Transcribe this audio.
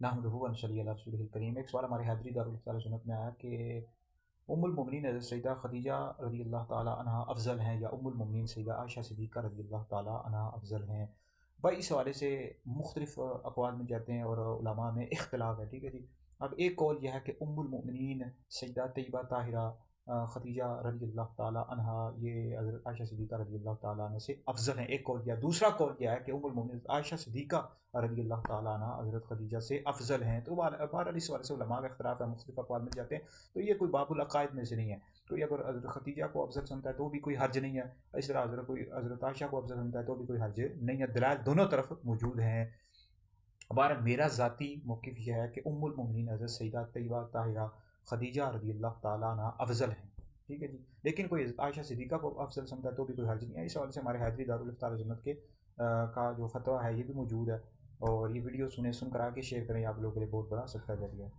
नहमदुहु व नसल्ली अला रसूलिहिल करीम। एक सवाल हमारे हाज़िरी दारुल इफ्तार सुन्नत में आया कि उम्मुल मोमिनीन हज़रत सैयदा खदीजा रज़ियल्लाहु ताला अन्हा अफ़ज़ल हैं या उम्मुल मोमिनीन सैयदा आयशा सिद्दीक़ा रज़ियल्लाहु ताला अन्हा अफ़ज़ल हैं। भाई इस हवाले से मुख्तलिफ़ अक़वाल मिल जाते हैं और उलमा में इख्तिलाफ़ है, ठीक है जी। अब एक कौल यह है कि उम्मुल मोमिनीन सैयदा तैयबा ताहिरा खदीजा रज़ियल्लाहु ताला अन्हा ये हज़रत आयशा सिद्दीक़ा रज़ियल्लाहु ताला अन्हा से अफ़ज़ल हैं, एक कौल यह। दूसरा कौल यह है कि उम्मुल मोमिनीन आयशा सिद्दीक़ा रज़ियल्लाहु ताला अन्हा हज़रत खदीजा से अफ़ज़ल हैं। तो बहरहाल इस हवाले से उलमा का इख्तिलाफ़ है, मुख्तलिफ़ अक़वाल मिल जाते हैं। तो ये कोई बाबुल अक़ाइद में से नहीं है। कोई अगर हज़रत खदीजा को अफ़ज़ल समझता है तो भी कोई हर्ज नहीं है, इस तरह अगर कोई हज़रत आयशा को अफ़ज़ल समझता है तो भी कोई हर्ज नहीं है। दलाइल दोनों तरफ मौजूद हैं। हमारा मेरा ज़ाती मौक़िफ़ यह है कि उम्मुल मोमिनीन हज़रत सैयदा तैयबा ताहिरा खदीजा रज़ियल्लाहु ताला अन्हा अफ़ज़ल हैं, ठीक है जी। लेकिन कोई आयशा सिद्दीक़ा को अफ़ज़ल समझता है तो भी कोई हर्ज नहीं है। इस हवाले से हमारे हाज़िरी दारुल इफ्तार सुन्नत के का जो फ़तवा है ये भी मौजूद है। और ये वीडियो सुनकर आगे शेयर करें, आप लोगों के लिए बहुत बड़ा सदका जारिया है।